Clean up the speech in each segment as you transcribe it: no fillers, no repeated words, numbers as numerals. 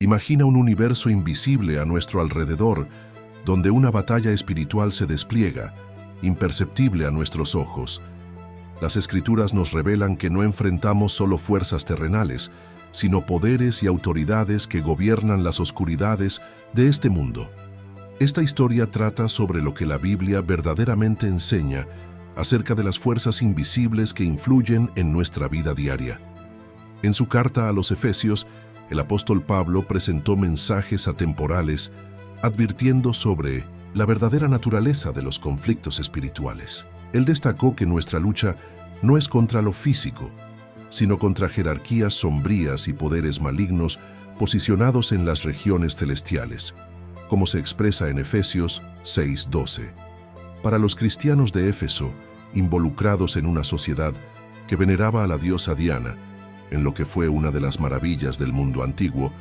Imagina un universo invisible a nuestro alrededor, donde una batalla espiritual se despliega, imperceptible a nuestros ojos. Las Escrituras nos revelan que no enfrentamos solo fuerzas terrenales, sino poderes y autoridades que gobiernan las oscuridades de este mundo. Esta historia trata sobre lo que la Biblia verdaderamente enseña acerca de las fuerzas invisibles que influyen en nuestra vida diaria. En su carta a los Efesios, el apóstol Pablo presentó mensajes atemporales advirtiendo sobre la verdadera naturaleza de los conflictos espirituales. Él destacó que nuestra lucha no es contra lo físico, sino contra jerarquías sombrías y poderes malignos posicionados en las regiones celestiales, como se expresa en Efesios 6:12. Para los cristianos de Éfeso, involucrados en una sociedad que veneraba a la diosa Diana, en lo que fue una de las maravillas del mundo antiguo,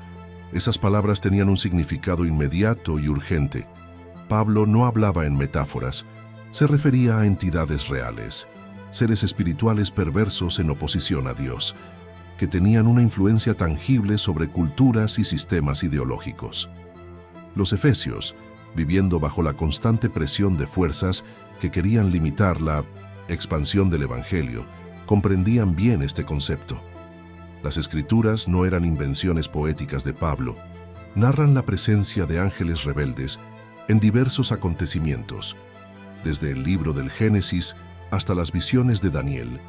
esas palabras tenían un significado inmediato y urgente. Pablo no hablaba en metáforas, se refería a entidades reales, seres espirituales perversos en oposición a Dios, que tenían una influencia tangible sobre culturas y sistemas ideológicos. Los efesios, viviendo bajo la constante presión de fuerzas que querían limitar la expansión del Evangelio, comprendían bien este concepto. Las Escrituras no eran invenciones poéticas de Pablo, narran la presencia de ángeles rebeldes en diversos acontecimientos, desde el libro del Génesis hasta las visiones de Daniel,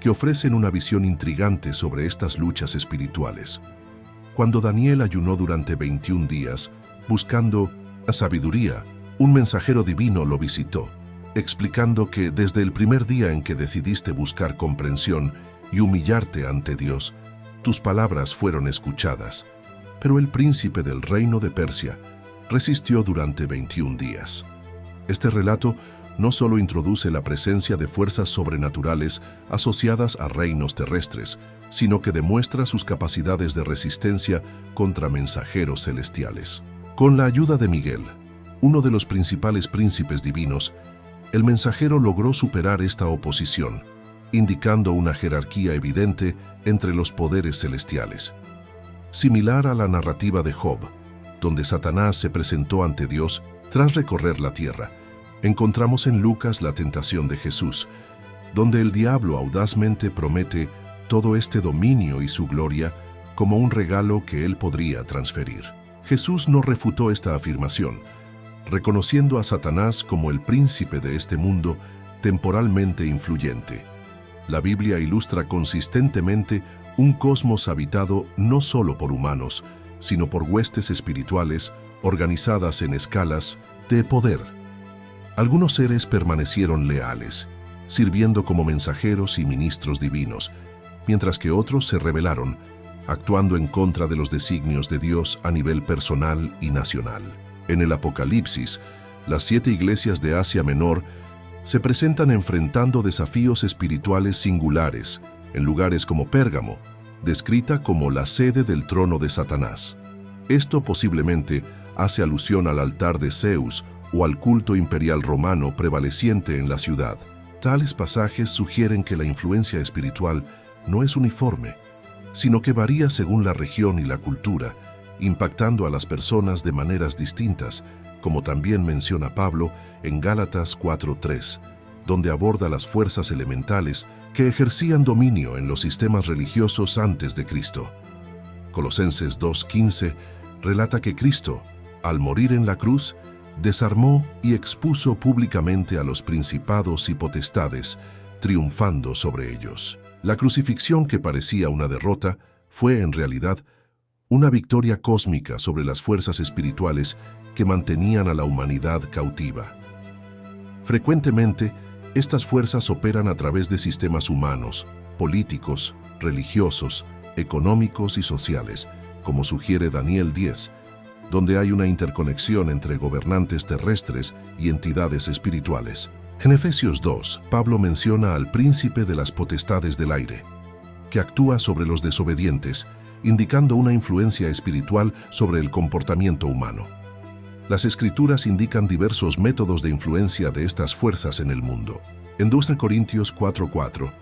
que ofrecen una visión intrigante sobre estas luchas espirituales. Cuando Daniel ayunó durante 21 días, buscando sabiduría, un mensajero divino lo visitó, explicando que desde el primer día en que decidiste buscar comprensión y humillarte ante Dios, tus palabras fueron escuchadas, pero el príncipe del reino de Persia resistió durante 21 días. Este relato no solo introduce la presencia de fuerzas sobrenaturales asociadas a reinos terrestres, sino que demuestra sus capacidades de resistencia contra mensajeros celestiales. Con la ayuda de Miguel, uno de los principales príncipes divinos, el mensajero logró superar esta oposición, indicando una jerarquía evidente entre los poderes celestiales. Similar a la narrativa de Job, donde Satanás se presentó ante Dios tras recorrer la tierra, encontramos en Lucas la tentación de Jesús, donde el diablo audazmente promete todo este dominio y su gloria como un regalo que él podría transferir. Jesús no refutó esta afirmación, reconociendo a Satanás como el príncipe de este mundo temporalmente influyente. La Biblia ilustra consistentemente un cosmos habitado no solo por humanos, sino por huestes espirituales organizadas en escalas de poder. Algunos seres permanecieron leales, sirviendo como mensajeros y ministros divinos, mientras que otros se rebelaron, actuando en contra de los designios de Dios a nivel personal y nacional. En el Apocalipsis, las 7 iglesias de Asia Menor se presentan enfrentando desafíos espirituales singulares en lugares como Pérgamo, descrita como la sede del trono de Satanás. Esto posiblemente hace alusión al altar de Zeus o al culto imperial romano prevaleciente en la ciudad. Tales pasajes sugieren que la influencia espiritual no es uniforme, sino que varía según la región y la cultura, impactando a las personas de maneras distintas, como también menciona Pablo en Gálatas 4:3, donde aborda las fuerzas elementales que ejercían dominio en los sistemas religiosos antes de Cristo. Colosenses 2:15 relata que Cristo, al morir en la cruz, desarmó y expuso públicamente a los principados y potestades, triunfando sobre ellos. La crucifixión, que parecía una derrota, fue en realidad una victoria cósmica sobre las fuerzas espirituales que mantenían a la humanidad cautiva. Frecuentemente, estas fuerzas operan a través de sistemas humanos, políticos, religiosos, económicos y sociales, como sugiere Daniel 10, donde hay una interconexión entre gobernantes terrestres y entidades espirituales. En Efesios 2, Pablo menciona al príncipe de las potestades del aire, que actúa sobre los desobedientes, indicando una influencia espiritual sobre el comportamiento humano. Las Escrituras indican diversos métodos de influencia de estas fuerzas en el mundo. En 2 Corintios 4:4,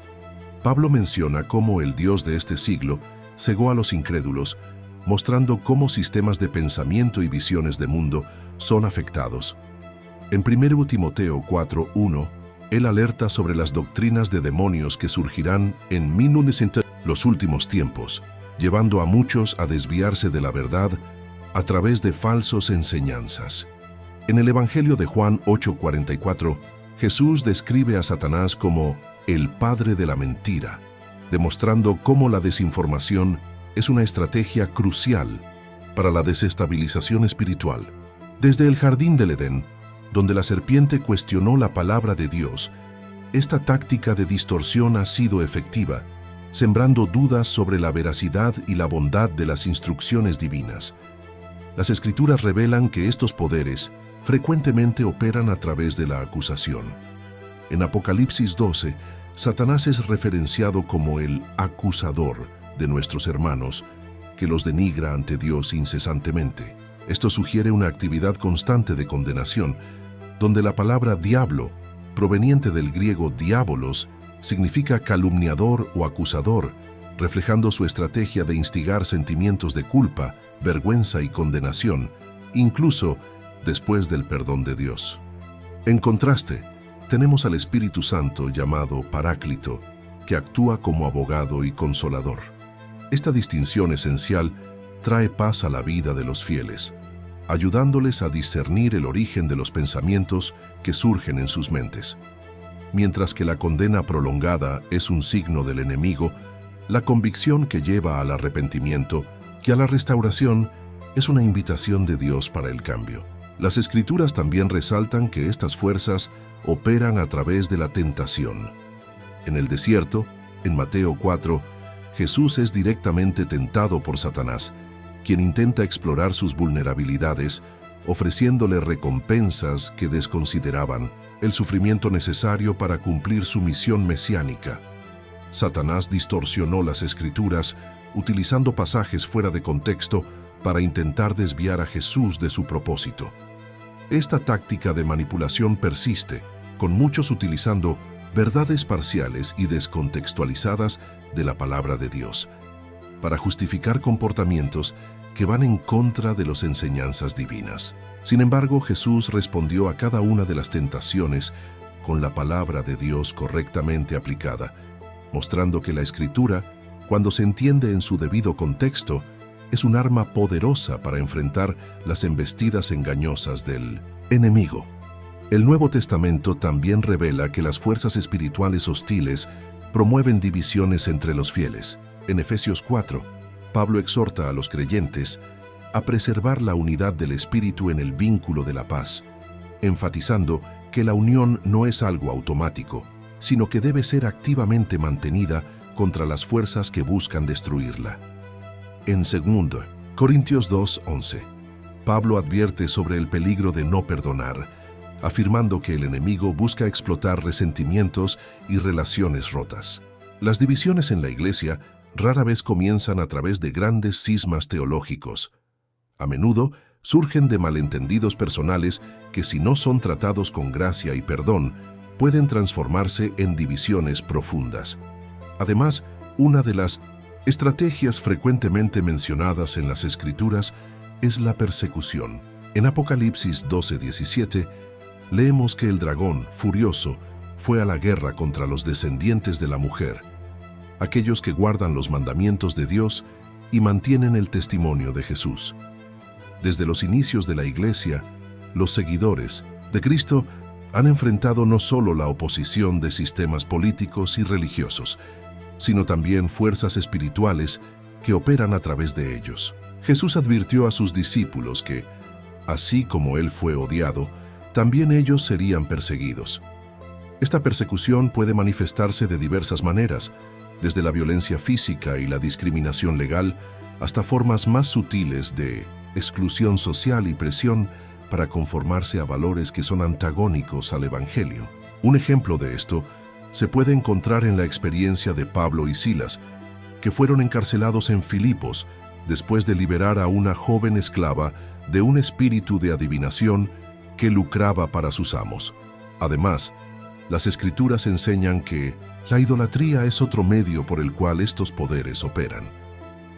Pablo menciona cómo el Dios de este siglo cegó a los incrédulos, mostrando cómo sistemas de pensamiento y visiones de mundo son afectados. En 1 Timoteo 4:1, él alerta sobre las doctrinas de demonios que surgirán en los últimos tiempos, llevando a muchos a desviarse de la verdad a través de falsos enseñanzas. En el Evangelio de Juan 8:44, Jesús describe a Satanás como el padre de la mentira, demostrando cómo la desinformación es una estrategia crucial para la desestabilización espiritual. Desde el jardín del Edén, donde la serpiente cuestionó la palabra de Dios, esta táctica de distorsión ha sido efectiva, sembrando dudas sobre la veracidad y la bondad de las instrucciones divinas. Las Escrituras revelan que estos poderes frecuentemente operan a través de la acusación. En Apocalipsis 12, Satanás es referenciado como el acusador de nuestros hermanos, que los denigra ante Dios incesantemente. Esto sugiere una actividad constante de condenación, donde la palabra diablo, proveniente del griego diabolos, significa calumniador o acusador, reflejando su estrategia de instigar sentimientos de culpa, vergüenza y condenación, incluso después del perdón de Dios. En contraste, tenemos al Espíritu Santo llamado Paráclito, que actúa como abogado y consolador. Esta distinción esencial trae paz a la vida de los fieles, ayudándoles a discernir el origen de los pensamientos que surgen en sus mentes. Mientras que la condena prolongada es un signo del enemigo, la convicción que lleva al arrepentimiento y a la restauración es una invitación de Dios para el cambio. Las Escrituras también resaltan que estas fuerzas operan a través de la tentación. En el desierto, en Mateo 4, Jesús es directamente tentado por Satanás, quien intenta explorar sus vulnerabilidades, ofreciéndole recompensas que desconsideraban el sufrimiento necesario para cumplir su misión mesiánica. Satanás distorsionó las Escrituras, utilizando pasajes fuera de contexto para intentar desviar a Jesús de su propósito. Esta táctica de manipulación persiste, con muchos utilizando verdades parciales y descontextualizadas de la palabra de Dios, para justificar comportamientos que van en contra de las enseñanzas divinas. Sin embargo, Jesús respondió a cada una de las tentaciones con la palabra de Dios correctamente aplicada, mostrando que la Escritura, cuando se entiende en su debido contexto, es un arma poderosa para enfrentar las embestidas engañosas del enemigo. El Nuevo Testamento también revela que las fuerzas espirituales hostiles promueven divisiones entre los fieles. En Efesios 4, Pablo exhorta a los creyentes a preservar la unidad del espíritu en el vínculo de la paz, enfatizando que la unión no es algo automático, sino que debe ser activamente mantenida contra las fuerzas que buscan destruirla. En 2 Corintios 2:11, Pablo advierte sobre el peligro de no perdonar, afirmando que el enemigo busca explotar resentimientos y relaciones rotas. Las divisiones en la Iglesia rara vez comienzan a través de grandes cismas teológicos. A menudo surgen de malentendidos personales que, si no son tratados con gracia y perdón, pueden transformarse en divisiones profundas. Además, una de las estrategias frecuentemente mencionadas en las Escrituras es la persecución. En Apocalipsis 12:17, leemos que el dragón, furioso, fue a la guerra contra los descendientes de la mujer, aquellos que guardan los mandamientos de Dios y mantienen el testimonio de Jesús. Desde los inicios de la Iglesia, los seguidores de Cristo han enfrentado no solo la oposición de sistemas políticos y religiosos, sino también fuerzas espirituales que operan a través de ellos. Jesús advirtió a sus discípulos que, así como Él fue odiado, también ellos serían perseguidos. Esta persecución puede manifestarse de diversas maneras, desde la violencia física y la discriminación legal hasta formas más sutiles de exclusión social y presión para conformarse a valores que son antagónicos al Evangelio. Un ejemplo de esto se puede encontrar en la experiencia de Pablo y Silas, que fueron encarcelados en Filipos después de liberar a una joven esclava de un espíritu de adivinación que lucraba para sus amos. Además, las Escrituras enseñan que la idolatría es otro medio por el cual estos poderes operan.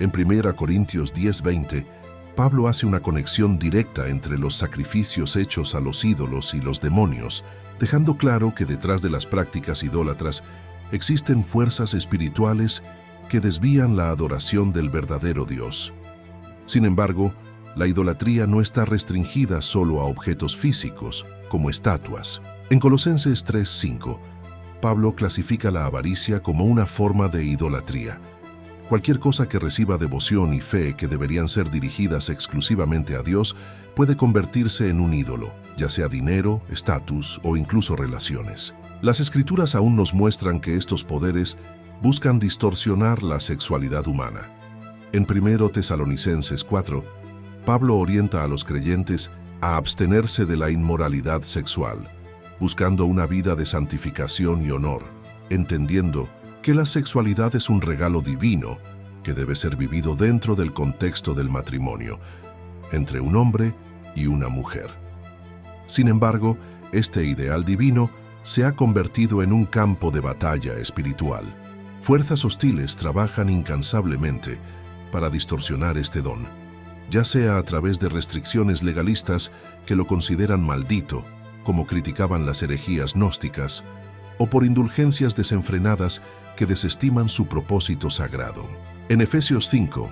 En 1 Corintios 10:20, Pablo hace una conexión directa entre los sacrificios hechos a los ídolos y los demonios, dejando claro que detrás de las prácticas idólatras existen fuerzas espirituales que desvían la adoración del verdadero Dios. Sin embargo, la idolatría no está restringida solo a objetos físicos, como estatuas. En Colosenses 3:5, Pablo clasifica la avaricia como una forma de idolatría. Cualquier cosa que reciba devoción y fe que deberían ser dirigidas exclusivamente a Dios puede convertirse en un ídolo, ya sea dinero, estatus o incluso relaciones. Las Escrituras aún nos muestran que estos poderes buscan distorsionar la sexualidad humana. En 1 Tesalonicenses 4, Pablo orienta a los creyentes a abstenerse de la inmoralidad sexual, buscando una vida de santificación y honor, entendiendo que la sexualidad es un regalo divino que debe ser vivido dentro del contexto del matrimonio, entre un hombre y una mujer. Sin embargo, este ideal divino se ha convertido en un campo de batalla espiritual. Fuerzas hostiles trabajan incansablemente para distorsionar este don, ya sea a través de restricciones legalistas que lo consideran maldito, como criticaban las herejías gnósticas, o por indulgencias desenfrenadas que desestiman su propósito sagrado. En Efesios 5,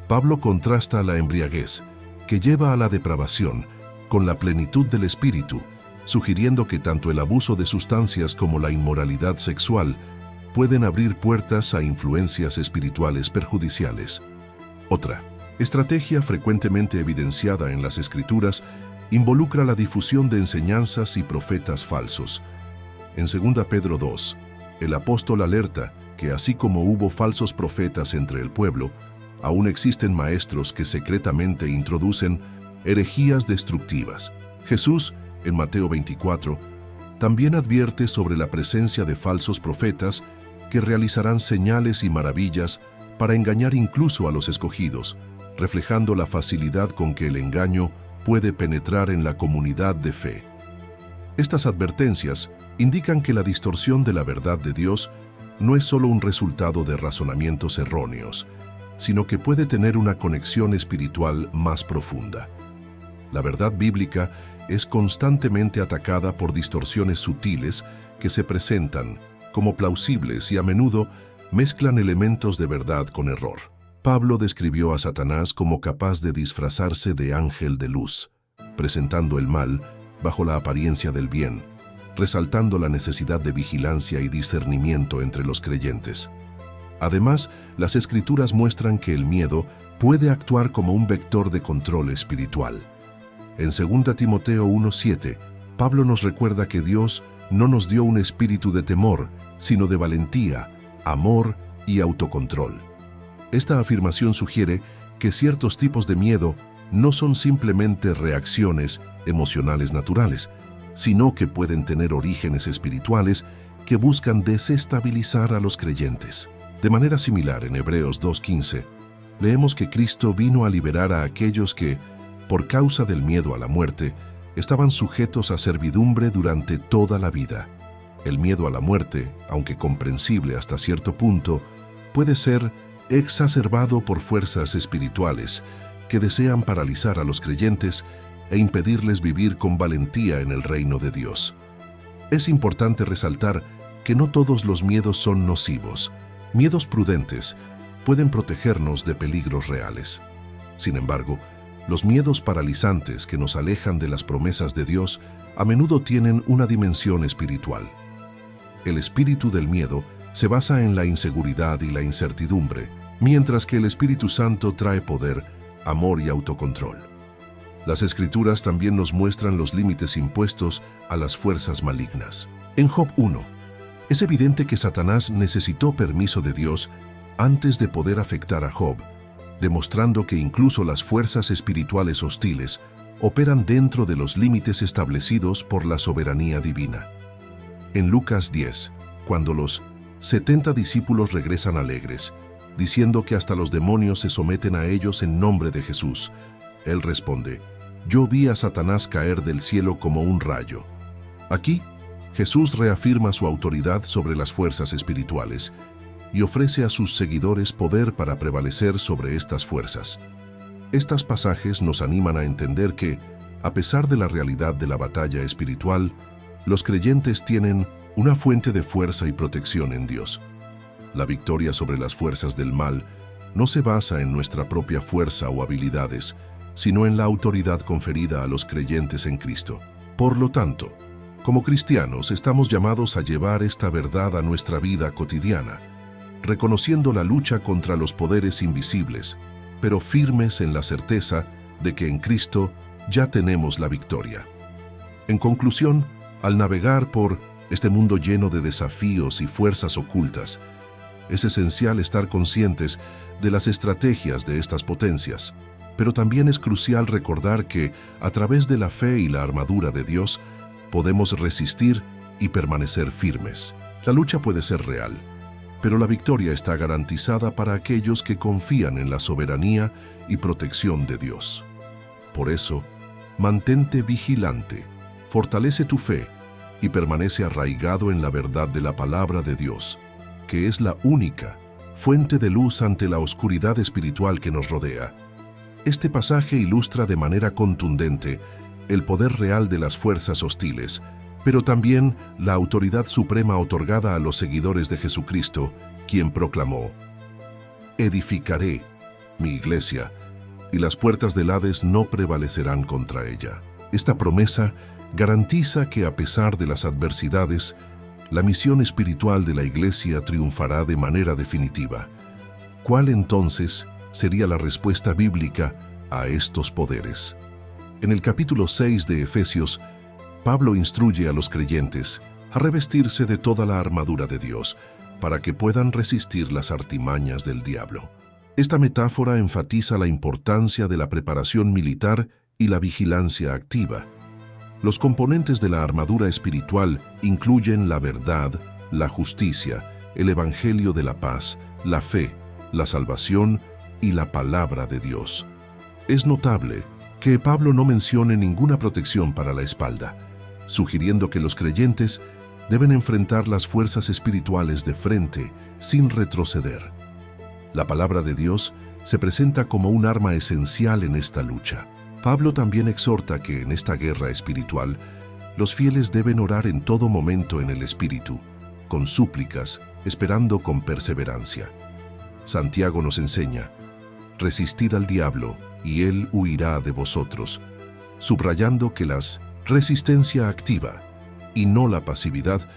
Pablo contrasta la embriaguez, que lleva a la depravación, con la plenitud del Espíritu, sugiriendo que tanto el abuso de sustancias como la inmoralidad sexual pueden abrir puertas a influencias espirituales perjudiciales. Otra estrategia frecuentemente evidenciada en las Escrituras involucra la difusión de enseñanzas y profetas falsos. En 2 Pedro 2, el apóstol alerta que así como hubo falsos profetas entre el pueblo, aún existen maestros que secretamente introducen herejías destructivas. Jesús, en Mateo 24, también advierte sobre la presencia de falsos profetas que realizarán señales y maravillas para engañar incluso a los escogidos, reflejando la facilidad con que el engaño puede penetrar en la comunidad de fe. Estas advertencias indican que la distorsión de la verdad de Dios no es solo un resultado de razonamientos erróneos, sino que puede tener una conexión espiritual más profunda. La verdad bíblica es constantemente atacada por distorsiones sutiles que se presentan como plausibles y a menudo mezclan elementos de verdad con error. Pablo describió a Satanás como capaz de disfrazarse de ángel de luz, presentando el mal bajo la apariencia del bien, resaltando la necesidad de vigilancia y discernimiento entre los creyentes. Además, las Escrituras muestran que el miedo puede actuar como un vector de control espiritual. En 2 Timoteo 1:7, Pablo nos recuerda que Dios no nos dio un espíritu de temor, sino de valentía, amor y autocontrol. Esta afirmación sugiere que ciertos tipos de miedo no son simplemente reacciones emocionales naturales, sino que pueden tener orígenes espirituales que buscan desestabilizar a los creyentes. De manera similar, en Hebreos 2:15, leemos que Cristo vino a liberar a aquellos que, por causa del miedo a la muerte, estaban sujetos a servidumbre durante toda la vida. El miedo a la muerte, aunque comprensible hasta cierto punto, puede ser exacerbado por fuerzas espirituales que desean paralizar a los creyentes e impedirles vivir con valentía en el reino de Dios. Es importante resaltar que no todos los miedos son nocivos. Miedos prudentes pueden protegernos de peligros reales. Sin embargo, los miedos paralizantes que nos alejan de las promesas de Dios a menudo tienen una dimensión espiritual. El espíritu del miedo se basa en la inseguridad y la incertidumbre, mientras que el Espíritu Santo trae poder, amor y autocontrol. Las Escrituras también nos muestran los límites impuestos a las fuerzas malignas. En Job 1, es evidente que Satanás necesitó permiso de Dios antes de poder afectar a Job, demostrando que incluso las fuerzas espirituales hostiles operan dentro de los límites establecidos por la soberanía divina. En Lucas 10, cuando los 70 discípulos regresan alegres, diciendo que hasta los demonios se someten a ellos en nombre de Jesús, él responde: «Yo vi a Satanás caer del cielo como un rayo». Aquí, Jesús reafirma su autoridad sobre las fuerzas espirituales, y ofrece a sus seguidores poder para prevalecer sobre estas fuerzas. Estos pasajes nos animan a entender que, a pesar de la realidad de la batalla espiritual, los creyentes tienen una fuente de fuerza y protección en Dios. La victoria sobre las fuerzas del mal no se basa en nuestra propia fuerza o habilidades, sino en la autoridad conferida a los creyentes en Cristo. Por lo tanto, como cristianos estamos llamados a llevar esta verdad a nuestra vida cotidiana, reconociendo la lucha contra los poderes invisibles, pero firmes en la certeza de que en Cristo ya tenemos la victoria. En conclusión, al navegar por este mundo lleno de desafíos y fuerzas ocultas, es esencial estar conscientes de las estrategias de estas potencias, pero también es crucial recordar que, a través de la fe y la armadura de Dios, podemos resistir y permanecer firmes. La lucha puede ser real, pero la victoria está garantizada para aquellos que confían en la soberanía y protección de Dios. Por eso, mantente vigilante, fortalece tu fe y permanece arraigado en la verdad de la palabra de Dios, que es la única fuente de luz ante la oscuridad espiritual que nos rodea. Este pasaje ilustra de manera contundente el poder real de las fuerzas hostiles, pero también la autoridad suprema otorgada a los seguidores de Jesucristo, quien proclamó: «Edificaré mi iglesia, y las puertas del Hades no prevalecerán contra ella». Esta promesa garantiza que, a pesar de las adversidades, la misión espiritual de la Iglesia triunfará de manera definitiva. ¿Cuál entonces sería la respuesta bíblica a estos poderes? En el capítulo 6 de Efesios, Pablo instruye a los creyentes a revestirse de toda la armadura de Dios para que puedan resistir las artimañas del diablo. Esta metáfora enfatiza la importancia de la preparación militar y la vigilancia activa. Los componentes de la armadura espiritual incluyen la verdad, la justicia, el evangelio de la paz, la fe, la salvación y la palabra de Dios. Es notable que Pablo no mencione ninguna protección para la espalda, sugiriendo que los creyentes deben enfrentar las fuerzas espirituales de frente, sin retroceder. La palabra de Dios se presenta como un arma esencial en esta lucha. Pablo también exhorta que en esta guerra espiritual, los fieles deben orar en todo momento en el Espíritu, con súplicas, esperando con perseverancia. Santiago nos enseña: «Resistid al diablo, y él huirá de vosotros», subrayando que la resistencia activa, y no la pasividad,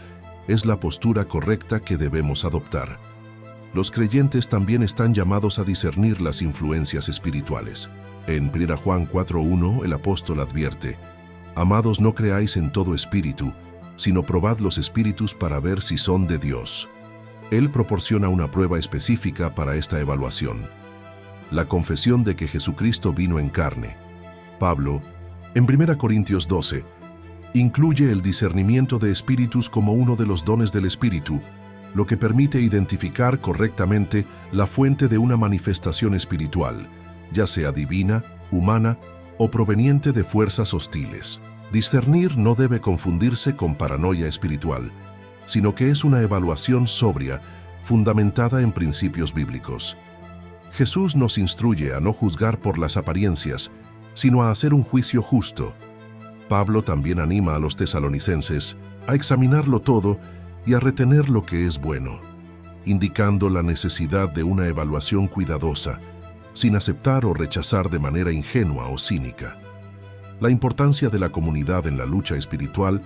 es la postura correcta que debemos adoptar. Los creyentes también están llamados a discernir las influencias espirituales. En 1 Juan 4:1 el apóstol advierte: «Amados, no creáis en todo espíritu, sino probad los espíritus para ver si son de Dios». Él proporciona una prueba específica para esta evaluación: la confesión de que Jesucristo vino en carne. Pablo, en 1 Corintios 12, incluye el discernimiento de espíritus como uno de los dones del Espíritu, lo que permite identificar correctamente la fuente de una manifestación espiritual, ya sea divina, humana o proveniente de fuerzas hostiles. Discernir no debe confundirse con paranoia espiritual, sino que es una evaluación sobria, fundamentada en principios bíblicos. Jesús nos instruye a no juzgar por las apariencias, sino a hacer un juicio justo. Pablo también anima a los tesalonicenses a examinarlo todo y a retener lo que es bueno, indicando la necesidad de una evaluación cuidadosa, sin aceptar o rechazar de manera ingenua o cínica. La importancia de la comunidad en la lucha espiritual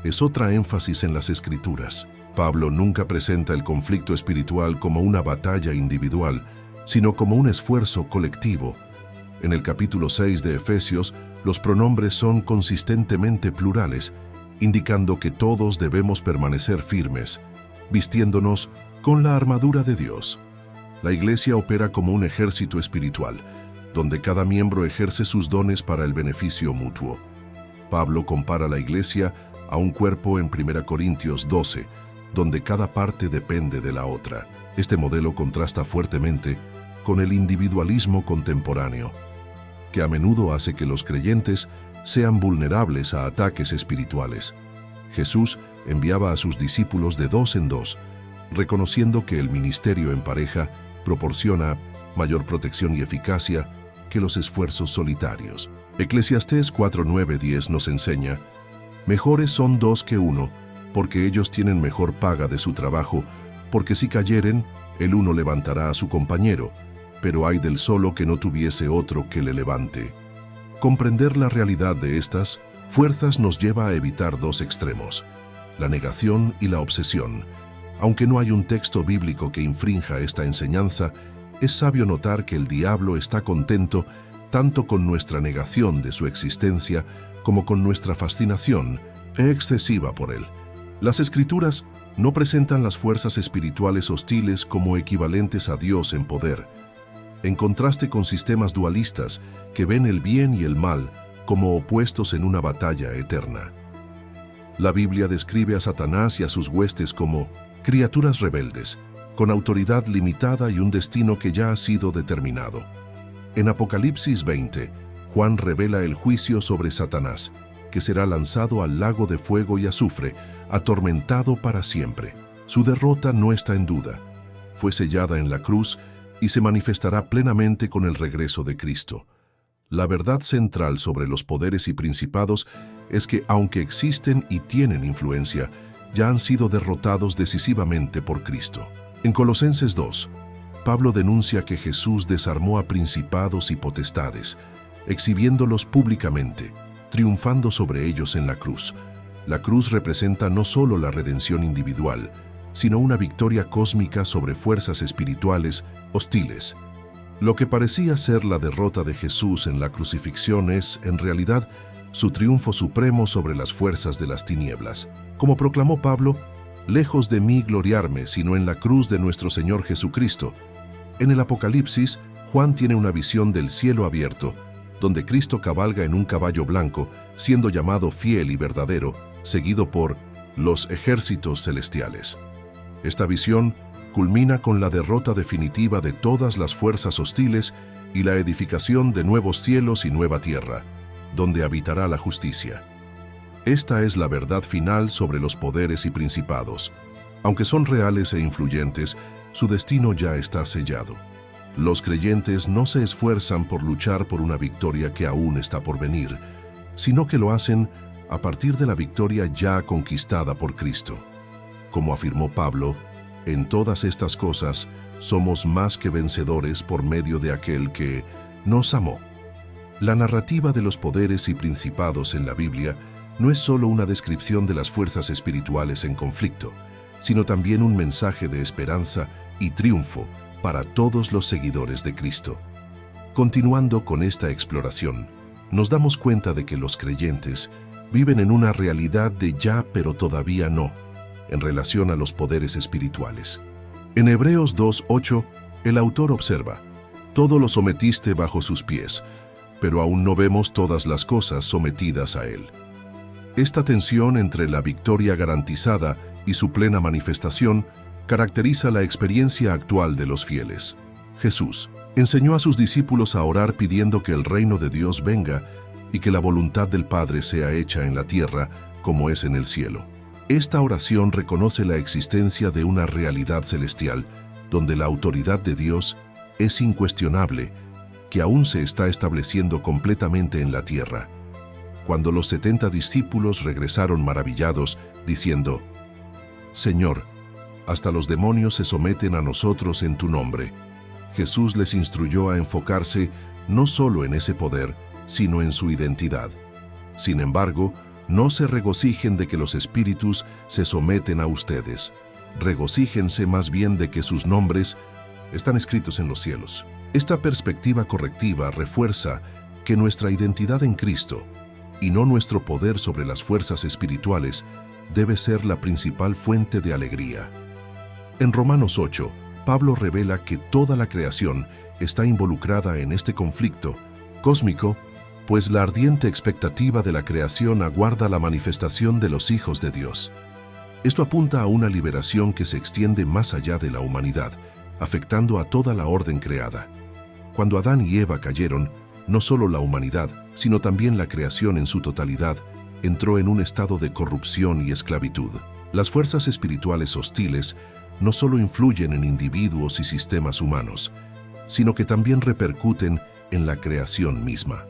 es otra énfasis en las Escrituras. Pablo nunca presenta el conflicto espiritual como una batalla individual, sino como un esfuerzo colectivo. En el capítulo 6 de Efesios, los pronombres son consistentemente plurales, indicando que todos debemos permanecer firmes, vistiéndonos con la armadura de Dios. La Iglesia opera como un ejército espiritual, donde cada miembro ejerce sus dones para el beneficio mutuo. Pablo compara la Iglesia a un cuerpo en 1 Corintios 12, donde cada parte depende de la otra. Este modelo contrasta fuertemente con el individualismo contemporáneo, que a menudo hace que los creyentes sean vulnerables a ataques espirituales. Jesús enviaba a sus discípulos de dos en dos, reconociendo que el ministerio en pareja proporciona mayor protección y eficacia que los esfuerzos solitarios. Eclesiastés 4:9-10 nos enseña: mejores son dos que uno, porque ellos tienen mejor paga de su trabajo, porque si cayeren, el uno levantará a su compañero, pero ay del solo que no tuviese otro que le levante. Comprender la realidad de estas fuerzas nos lleva a evitar dos extremos: la negación y la obsesión. Aunque no hay un texto bíblico que infrinja esta enseñanza, es sabio notar que el diablo está contento tanto con nuestra negación de su existencia como con nuestra fascinación excesiva por él. Las Escrituras no presentan las fuerzas espirituales hostiles como equivalentes a Dios en poder, en contraste con sistemas dualistas que ven el bien y el mal como opuestos en una batalla eterna. La Biblia describe a Satanás y a sus huestes como criaturas rebeldes, con autoridad limitada y un destino que ya ha sido determinado. En Apocalipsis 20, Juan revela el juicio sobre Satanás, que será lanzado al lago de fuego y azufre, atormentado para siempre. Su derrota no está en duda. Fue sellada en la cruz y se manifestará plenamente con el regreso de Cristo. La verdad central sobre los poderes y principados es que, aunque existen y tienen influencia, ya han sido derrotados decisivamente por Cristo. En Colosenses 2, Pablo denuncia que Jesús desarmó a principados y potestades, exhibiéndolos públicamente, triunfando sobre ellos en la cruz. La cruz representa no solo la redención individual, sino una victoria cósmica sobre fuerzas espirituales hostiles. Lo que parecía ser la derrota de Jesús en la crucifixión es, en realidad, su triunfo supremo sobre las fuerzas de las tinieblas. Como proclamó Pablo, lejos de mí gloriarme, sino en la cruz de nuestro Señor Jesucristo. En el Apocalipsis, Juan tiene una visión del cielo abierto, donde Cristo cabalga en un caballo blanco, siendo llamado fiel y verdadero, seguido por los ejércitos celestiales. Esta visión culmina con la derrota definitiva de todas las fuerzas hostiles y la edificación de nuevos cielos y nueva tierra, donde habitará la justicia. Esta es la verdad final sobre los poderes y principados. Aunque son reales e influyentes, su destino ya está sellado. Los creyentes no se esfuerzan por luchar por una victoria que aún está por venir, sino que lo hacen a partir de la victoria ya conquistada por Cristo. Como afirmó Pablo, en todas estas cosas somos más que vencedores por medio de aquel que nos amó. La narrativa de los poderes y principados en la Biblia no es solo una descripción de las fuerzas espirituales en conflicto, sino también un mensaje de esperanza y triunfo para todos los seguidores de Cristo. Continuando con esta exploración, nos damos cuenta de que los creyentes viven en una realidad de ya pero todavía no, en relación a los poderes espirituales. En Hebreos 2:8, el autor observa: todo lo sometiste bajo sus pies, pero aún no vemos todas las cosas sometidas a él. Esta tensión entre la victoria garantizada y su plena manifestación caracteriza la experiencia actual de los fieles. Jesús enseñó a sus discípulos a orar pidiendo que el reino de Dios venga y que la voluntad del Padre sea hecha en la tierra como es en el cielo. Esta oración reconoce la existencia de una realidad celestial, donde la autoridad de Dios es incuestionable, que aún se está estableciendo completamente en la tierra. Cuando los 70 discípulos regresaron maravillados, diciendo: Señor, hasta los demonios se someten a nosotros en tu nombre, Jesús les instruyó a enfocarse no solo en ese poder, sino en su identidad. Sin embargo, no se regocijen de que los espíritus se someten a ustedes. Regocíjense más bien de que sus nombres están escritos en los cielos. Esta perspectiva correctiva refuerza que nuestra identidad en Cristo, y no nuestro poder sobre las fuerzas espirituales, debe ser la principal fuente de alegría. En Romanos 8, Pablo revela que toda la creación está involucrada en este conflicto cósmico, pues la ardiente expectativa de la creación aguarda la manifestación de los hijos de Dios. Esto apunta a una liberación que se extiende más allá de la humanidad, afectando a toda la orden creada. Cuando Adán y Eva cayeron, no solo la humanidad, sino también la creación en su totalidad, entró en un estado de corrupción y esclavitud. Las fuerzas espirituales hostiles no solo influyen en individuos y sistemas humanos, sino que también repercuten en la creación misma.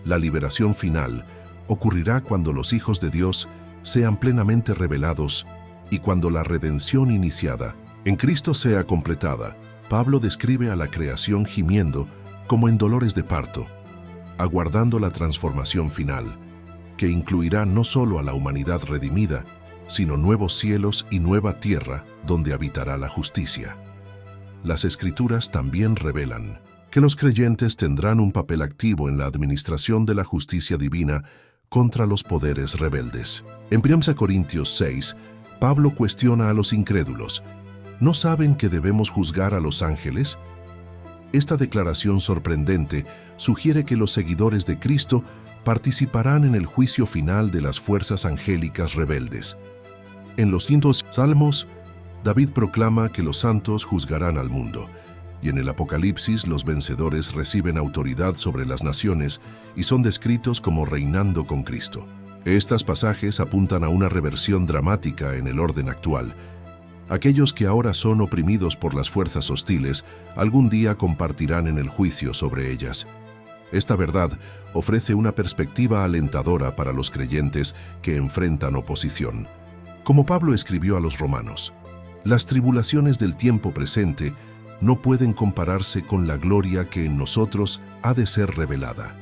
La liberación final ocurrirá cuando los hijos de Dios sean plenamente revelados y cuando la redención iniciada en Cristo sea completada. Pablo describe a la creación gimiendo como en dolores de parto, aguardando la transformación final, que incluirá no solo a la humanidad redimida, sino nuevos cielos y nueva tierra donde habitará la justicia. Las Escrituras también revelan que los creyentes tendrán un papel activo en la administración de la justicia divina contra los poderes rebeldes. En 1 Corintios 6, Pablo cuestiona a los incrédulos: ¿no saben que debemos juzgar a los ángeles? Esta declaración sorprendente sugiere que los seguidores de Cristo participarán en el juicio final de las fuerzas angélicas rebeldes. En los 100 Salmos, David proclama que los santos juzgarán al mundo, y en el Apocalipsis los vencedores reciben autoridad sobre las naciones y son descritos como reinando con Cristo. Estos pasajes apuntan a una reversión dramática en el orden actual. Aquellos que ahora son oprimidos por las fuerzas hostiles, algún día compartirán en el juicio sobre ellas. Esta verdad ofrece una perspectiva alentadora para los creyentes que enfrentan oposición. Como Pablo escribió a los romanos, las tribulaciones del tiempo presente no pueden compararse con la gloria que en nosotros ha de ser revelada.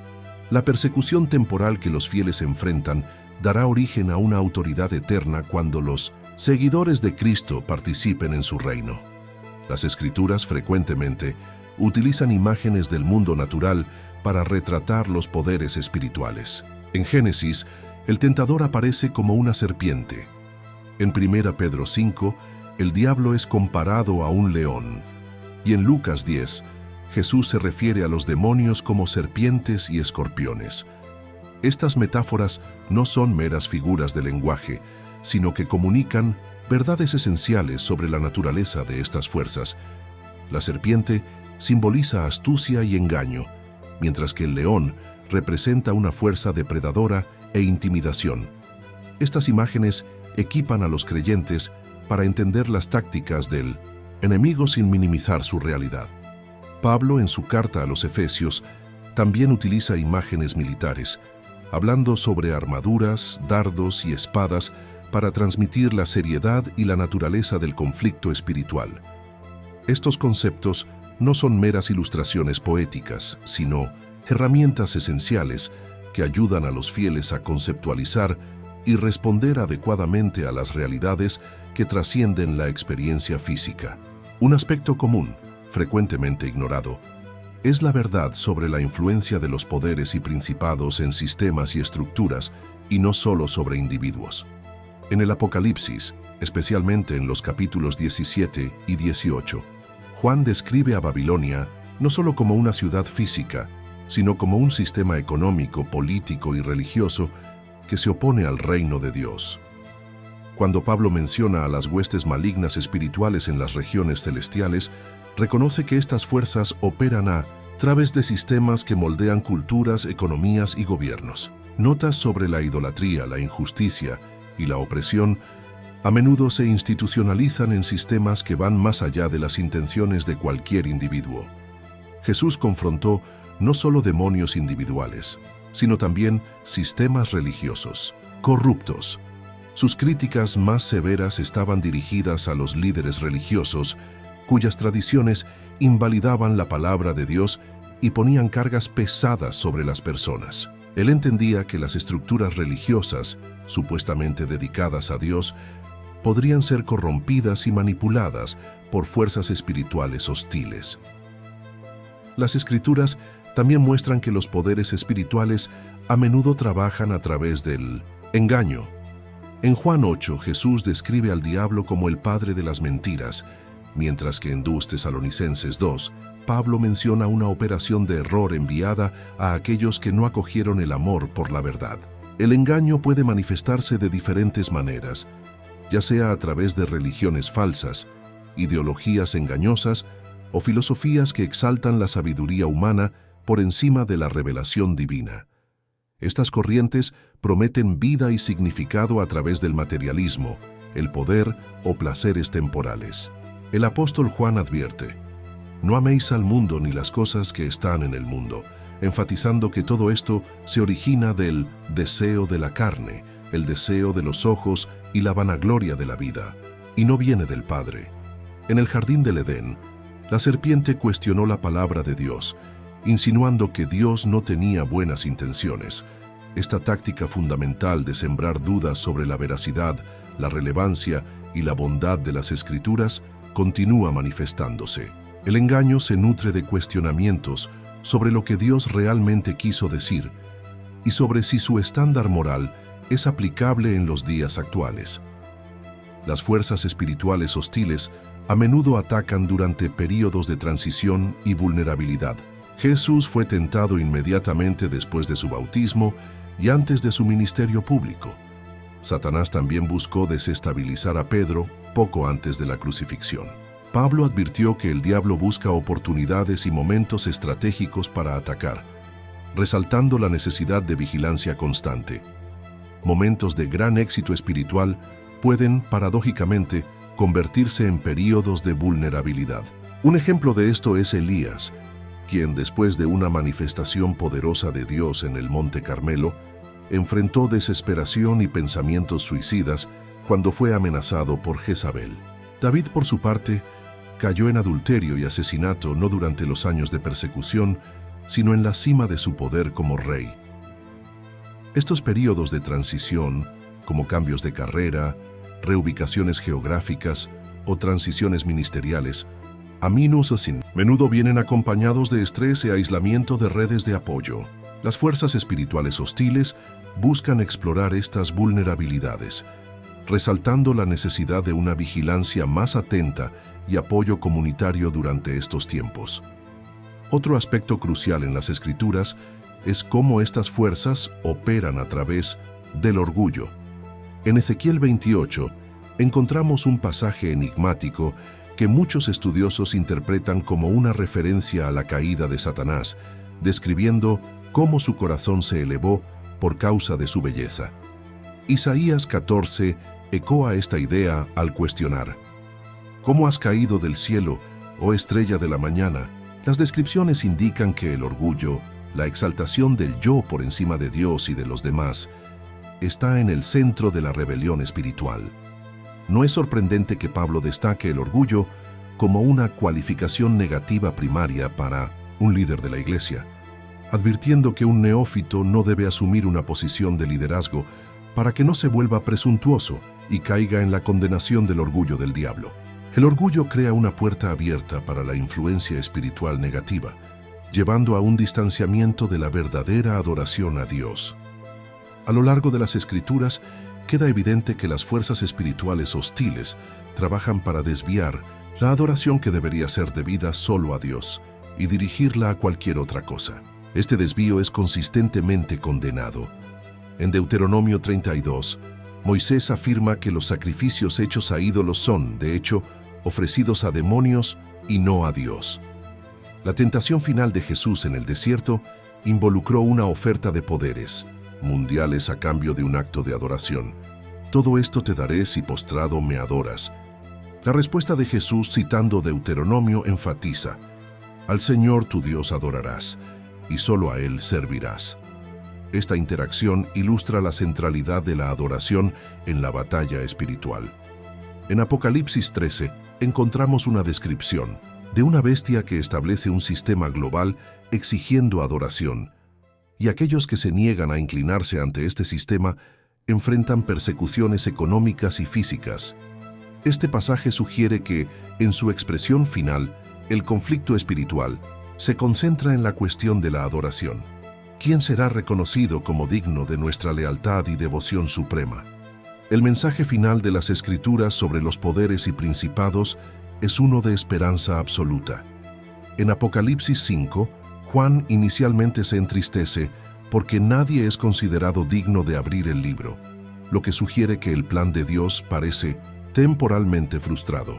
La persecución temporal que los fieles enfrentan dará origen a una autoridad eterna cuando los seguidores de Cristo participen en su reino. Las Escrituras frecuentemente utilizan imágenes del mundo natural para retratar los poderes espirituales. En Génesis, el tentador aparece como una serpiente. En 1 Pedro 5, el diablo es comparado a un león. Y en Lucas 10, Jesús se refiere a los demonios como serpientes y escorpiones. Estas metáforas no son meras figuras de lenguaje, sino que comunican verdades esenciales sobre la naturaleza de estas fuerzas. La serpiente simboliza astucia y engaño, mientras que el león representa una fuerza depredadora e intimidación. Estas imágenes equipan a los creyentes para entender las tácticas del enemigo sin minimizar su realidad. Pablo, en su carta a los Efesios, también utiliza imágenes militares, hablando sobre armaduras, dardos y espadas para transmitir la seriedad y la naturaleza del conflicto espiritual. Estos conceptos no son meras ilustraciones poéticas, sino herramientas esenciales que ayudan a los fieles a conceptualizar y responder adecuadamente a las realidades que trascienden la experiencia física. Un aspecto común, frecuentemente ignorado, es la verdad sobre la influencia de los poderes y principados en sistemas y estructuras, y no solo sobre individuos. En el Apocalipsis, especialmente en los capítulos 17 y 18, Juan describe a Babilonia no solo como una ciudad física, sino como un sistema económico, político y religioso que se opone al reino de Dios. Cuando Pablo menciona a las huestes malignas espirituales en las regiones celestiales, reconoce que estas fuerzas operan a través de sistemas que moldean culturas, economías y gobiernos. Notas sobre la idolatría, la injusticia y la opresión a menudo se institucionalizan en sistemas que van más allá de las intenciones de cualquier individuo. Jesús confrontó no solo demonios individuales, sino también sistemas religiosos, corruptos. Sus críticas más severas estaban dirigidas a los líderes religiosos, cuyas tradiciones invalidaban la palabra de Dios y ponían cargas pesadas sobre las personas. Él entendía que las estructuras religiosas, supuestamente dedicadas a Dios, podrían ser corrompidas y manipuladas por fuerzas espirituales hostiles. Las Escrituras también muestran que los poderes espirituales a menudo trabajan a través del engaño. En Juan 8, Jesús describe al diablo como el padre de las mentiras, mientras que en 2 Tesalonicenses 2, Pablo menciona una operación de error enviada a aquellos que no acogieron el amor por la verdad. El engaño puede manifestarse de diferentes maneras, ya sea a través de religiones falsas, ideologías engañosas o filosofías que exaltan la sabiduría humana por encima de la revelación divina. Estas corrientes prometen vida y significado a través del materialismo, el poder o placeres temporales. El apóstol Juan advierte: no améis al mundo ni las cosas que están en el mundo, enfatizando que todo esto se origina del deseo de la carne, el deseo de los ojos y la vanagloria de la vida, y no viene del Padre. En el jardín del Edén, la serpiente cuestionó la palabra de Dios, insinuando que Dios no tenía buenas intenciones. Esta táctica fundamental de sembrar dudas sobre la veracidad, la relevancia y la bondad de las Escrituras continúa manifestándose. El engaño se nutre de cuestionamientos sobre lo que Dios realmente quiso decir y sobre si su estándar moral es aplicable en los días actuales. Las fuerzas espirituales hostiles a menudo atacan durante períodos de transición y vulnerabilidad. Jesús fue tentado inmediatamente después de su bautismo y antes de su ministerio público. Satanás también buscó desestabilizar a Pedro poco antes de la crucifixión. Pablo advirtió que el diablo busca oportunidades y momentos estratégicos para atacar, resaltando la necesidad de vigilancia constante. Momentos de gran éxito espiritual pueden, paradójicamente, convertirse en períodos de vulnerabilidad. Un ejemplo de esto es Elías, quien, después de una manifestación poderosa de Dios en el Monte Carmelo, enfrentó desesperación y pensamientos suicidas cuando fue amenazado por Jezabel. David, por su parte, cayó en adulterio y asesinato no durante los años de persecución, sino en la cima de su poder como rey. Estos períodos de transición, como cambios de carrera, reubicaciones geográficas o transiciones ministeriales, a menudo vienen acompañados de estrés e aislamiento de redes de apoyo. Las fuerzas espirituales hostiles buscan explorar estas vulnerabilidades, resaltando la necesidad de una vigilancia más atenta y apoyo comunitario durante estos tiempos. Otro aspecto crucial en las Escrituras es cómo estas fuerzas operan a través del orgullo. En Ezequiel 28 encontramos un pasaje enigmático que muchos estudiosos interpretan como una referencia a la caída de Satanás, describiendo cómo su corazón se elevó por causa de su belleza. Isaías 14 ecoa esta idea al cuestionar: ¿cómo has caído del cielo, oh estrella de la mañana? Las descripciones indican que el orgullo, la exaltación del yo por encima de Dios y de los demás, está en el centro de la rebelión espiritual. No es sorprendente que Pablo destaque el orgullo como una cualificación negativa primaria para un líder de la iglesia, advirtiendo que un neófito no debe asumir una posición de liderazgo para que no se vuelva presuntuoso y caiga en la condenación del orgullo del diablo. El orgullo crea una puerta abierta para la influencia espiritual negativa, llevando a un distanciamiento de la verdadera adoración a Dios. A lo largo de las Escrituras, queda evidente que las fuerzas espirituales hostiles trabajan para desviar la adoración que debería ser debida solo a Dios y dirigirla a cualquier otra cosa. Este desvío es consistentemente condenado. En Deuteronomio 32, Moisés afirma que los sacrificios hechos a ídolos son, de hecho, ofrecidos a demonios y no a Dios. La tentación final de Jesús en el desierto involucró una oferta de poderes mundiales a cambio de un acto de adoración. Todo esto te daré si postrado me adoras. La respuesta de Jesús, citando Deuteronomio, enfatiza: al Señor tu Dios adorarás, y solo a Él servirás. Esta interacción ilustra la centralidad de la adoración en la batalla espiritual. En Apocalipsis 13 encontramos una descripción de una bestia que establece un sistema global exigiendo adoración, y aquellos que se niegan a inclinarse ante este sistema enfrentan persecuciones económicas y físicas. Este pasaje sugiere que, en su expresión final, el conflicto espiritual se concentra en la cuestión de la adoración. ¿Quién será reconocido como digno de nuestra lealtad y devoción suprema? El mensaje final de las Escrituras sobre los poderes y principados es uno de esperanza absoluta. En Apocalipsis 5, Juan inicialmente se entristece porque nadie es considerado digno de abrir el libro, lo que sugiere que el plan de Dios parece temporalmente frustrado.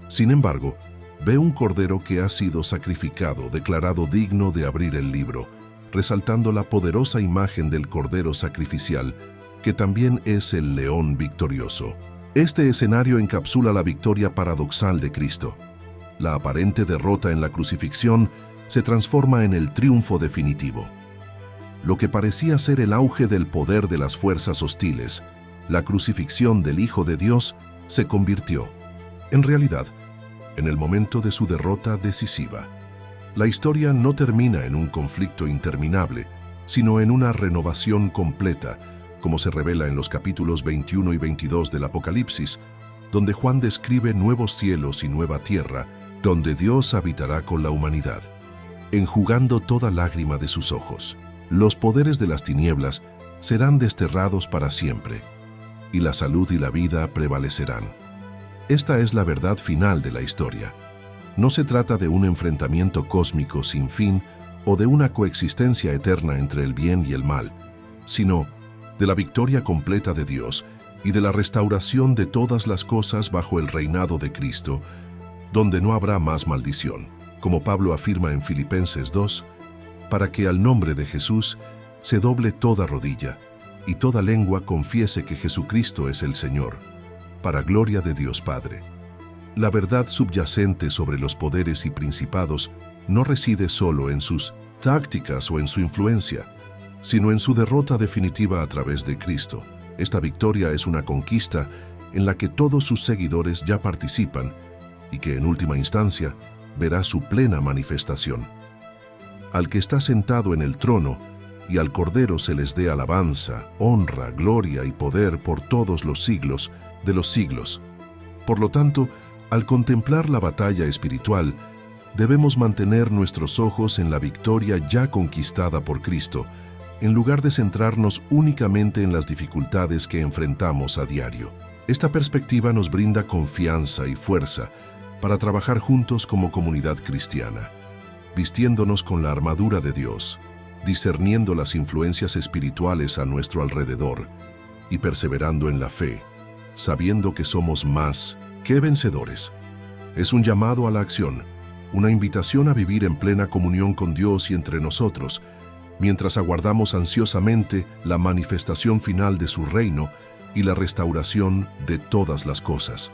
Sin embargo, ve un cordero que ha sido sacrificado, declarado digno de abrir el libro, resaltando la poderosa imagen del cordero sacrificial, que también es el león victorioso. Este escenario encapsula la victoria paradoxal de Cristo. La aparente derrota en la crucifixión se transforma en el triunfo definitivo. Lo que parecía ser el auge del poder de las fuerzas hostiles, la crucifixión del Hijo de Dios, se convirtió, en realidad, en el momento de su derrota decisiva. La historia no termina en un conflicto interminable, sino en una renovación completa, como se revela en los capítulos 21 y 22 del Apocalipsis, donde Juan describe nuevos cielos y nueva tierra, donde Dios habitará con la humanidad, enjugando toda lágrima de sus ojos. Los poderes de las tinieblas serán desterrados para siempre, y la salud y la vida prevalecerán. Esta es la verdad final de la historia. No se trata de un enfrentamiento cósmico sin fin o de una coexistencia eterna entre el bien y el mal, sino de la victoria completa de Dios y de la restauración de todas las cosas bajo el reinado de Cristo, donde no habrá más maldición, como Pablo afirma en Filipenses 2, para que al nombre de Jesús se doble toda rodilla y toda lengua confiese que Jesucristo es el Señor, para gloria de Dios Padre. La verdad subyacente sobre los poderes y principados no reside solo en sus tácticas o en su influencia, sino en su derrota definitiva a través de Cristo. Esta victoria es una conquista en la que todos sus seguidores ya participan y que en última instancia verá su plena manifestación. Al que está sentado en el trono y al Cordero se les dé alabanza, honra, gloria y poder por todos los siglos de los siglos. Por lo tanto, al contemplar la batalla espiritual, debemos mantener nuestros ojos en la victoria ya conquistada por Cristo, en lugar de centrarnos únicamente en las dificultades que enfrentamos a diario. Esta perspectiva nos brinda confianza y fuerza para trabajar juntos como comunidad cristiana, vistiéndonos con la armadura de Dios, discerniendo las influencias espirituales a nuestro alrededor y perseverando en la fe, sabiendo que somos más que vencedores. Es un llamado a la acción, una invitación a vivir en plena comunión con Dios y entre nosotros, mientras aguardamos ansiosamente la manifestación final de su reino y la restauración de todas las cosas.